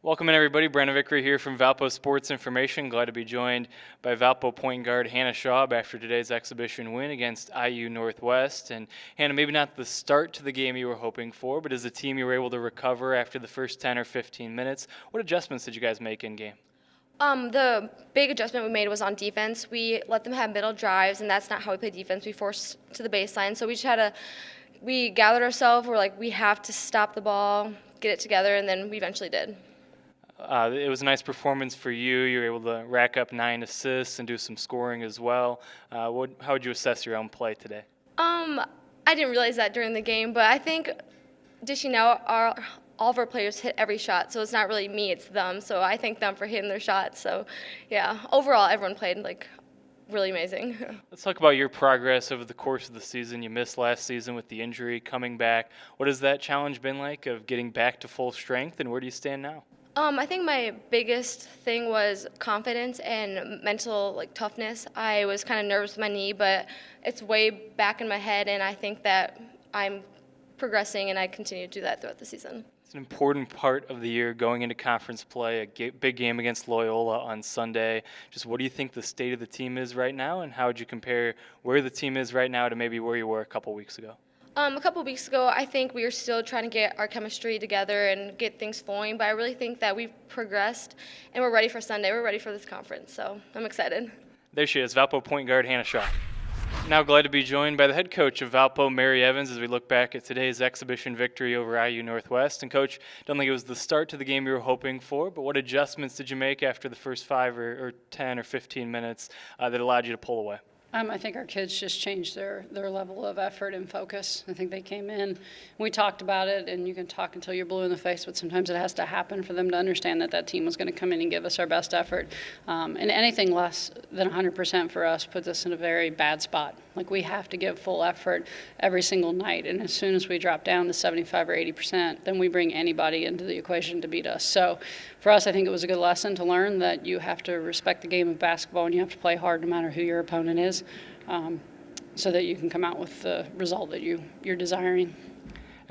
Welcome in, everybody. Brandon Vickery here from Valpo Sports Information. Glad to be joined by Valpo point guard Hannah Schaub after today's exhibition win against IU Northwest. And Hannah, maybe not the start to the game you were hoping for, but as a team you were able to recover after the first 10 or 15 minutes. What adjustments did you guys make in game? The big adjustment we made was on defense. We let them have middle drives, and that's not how we play defense. We forced to the baseline, so we gathered ourselves. We're like, we have to stop the ball, get it together, and then we eventually did. It was a nice performance for you. You were able to rack up 9 assists and do some scoring as well. How would you assess your own play today? I didn't realize that during the game, but I think dishing out all of our players hit every shot, so it's not really me, it's them. So I thank them for hitting their shots. So, yeah, overall, everyone played really amazing. Let's talk about your progress over the course of the season. You missed last season with the injury, coming back. What has that challenge been like of getting back to full strength, and where do you stand now? I think my biggest thing was confidence and mental toughness. I was kind of nervous with my knee, but it's way back in my head, and I think that I'm progressing, and I continue to do that throughout the season. It's an important part of the year going into conference play, a big game against Loyola on Sunday. Just what do you think the state of the team is right now, and how would you compare where the team is right now to maybe where you were a couple weeks ago? A couple weeks ago, I think we were still trying to get our chemistry together and get things flowing, but I really think that we've progressed, and we're ready for Sunday. We're ready for this conference, so I'm excited. There she is, Valpo point guard Hannah Schaub. Now glad to be joined by the head coach of Valpo, Mary Evans, as we look back at today's exhibition victory over IU Northwest. And Coach, don't think it was the start to the game you were hoping for, but what adjustments did you make after the first 5 or 10 or 15 minutes that allowed you to pull away? I think our kids just changed their level of effort and focus. I think they came in, we talked about it, and you can talk until you're blue in the face, but sometimes it has to happen for them to understand that team was going to come in and give us our best effort. And anything less than 100% for us puts us in a very bad spot. We have to give full effort every single night, and as soon as we drop down to 75 or 80%, then we bring anybody into the equation to beat us. So for us, I think it was a good lesson to learn that you have to respect the game of basketball and you have to play hard no matter who your opponent is, so that you can come out with the result that you're desiring.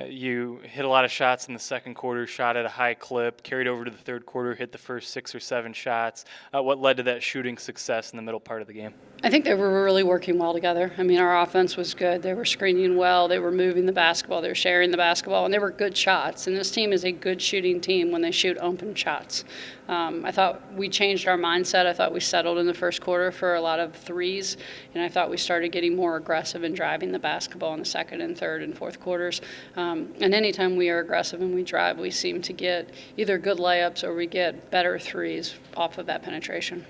You hit a lot of shots in the second quarter, shot at a high clip, carried over to the third quarter, hit the first 6 or 7 shots. What led to that shooting success in the middle part of the game? I think they were really working well together. I mean, our offense was good. They were screening well. They were moving the basketball. They were sharing the basketball, and they were good shots. And this team is a good shooting team when they shoot open shots. I thought we changed our mindset. I thought we settled in the first quarter for a lot of threes, and I thought we started getting more aggressive in driving the basketball in the second and third and fourth quarters. And anytime we are aggressive and we drive, we seem to get either good layups or we get better threes off of that penetration.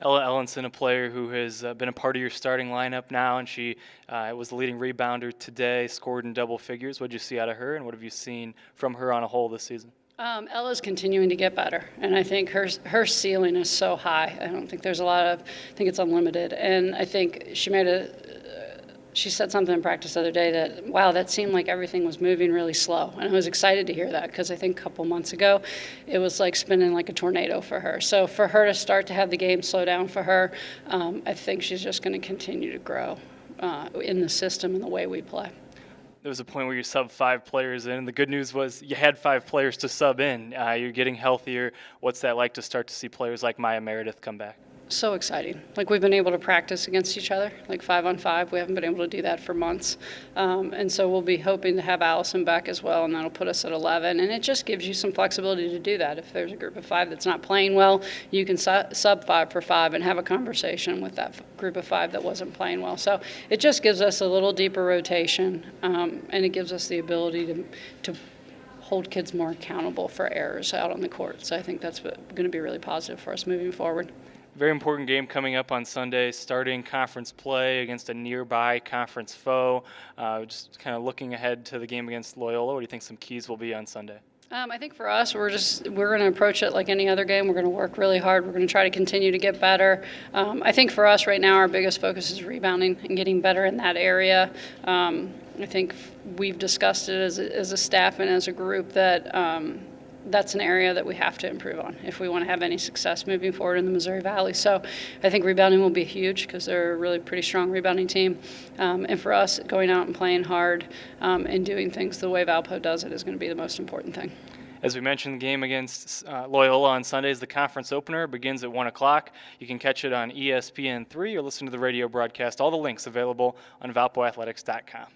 Ella Ellenson, a player who has been a part of your starting lineup now, and she was the leading rebounder today, scored in double figures. What did you see out of her, and what have you seen from her on a whole this season? Ella's continuing to get better, and I think her ceiling is so high. I don't think there's I think it's unlimited, and I think she said something in practice the other day that, wow, that seemed like everything was moving really slow. And I was excited to hear that because I think a couple months ago it was like spinning like a tornado for her. So for her to start to have the game slow down for her, I think she's just going to continue to grow in the system and the way we play. There was a point where you subbed 5 players in, and the good news was you had 5 players to sub in. You're getting healthier. What's that like to start to see players like Maya Meredith come back? So exciting. We've been able to practice against each other, 5-on-5. We haven't been able to do that for months. And so we'll be hoping to have Allison back as well, and that'll put us at 11. And it just gives you some flexibility to do that. If there's a group of 5 that's not playing well, you can sub 5 for 5 and have a conversation with that group of 5 that wasn't playing well. So it just gives us a little deeper rotation, and it gives us the ability to hold kids more accountable for errors out on the court. So I think that's going to be really positive for us moving forward. Very important game coming up on Sunday, starting conference play against a nearby conference foe. Just kind of looking ahead to the game against Loyola, what do you think some keys will be on Sunday? I think for us, we're going to approach it like any other game. We're going to work really hard. We're going to try to continue to get better. I think for us right now, our biggest focus is rebounding and getting better in that area. I think we've discussed it as a staff and as a group that that's an area that we have to improve on if we want to have any success moving forward in the Missouri Valley. So I think rebounding will be huge because they're a really pretty strong rebounding team. And for us, going out and playing hard and doing things the way Valpo does it is going to be the most important thing. As we mentioned, the game against Loyola on Sunday is the conference opener. It begins at 1 o'clock. You can catch it on ESPN3 or listen to the radio broadcast. All the links available on valpoathletics.com.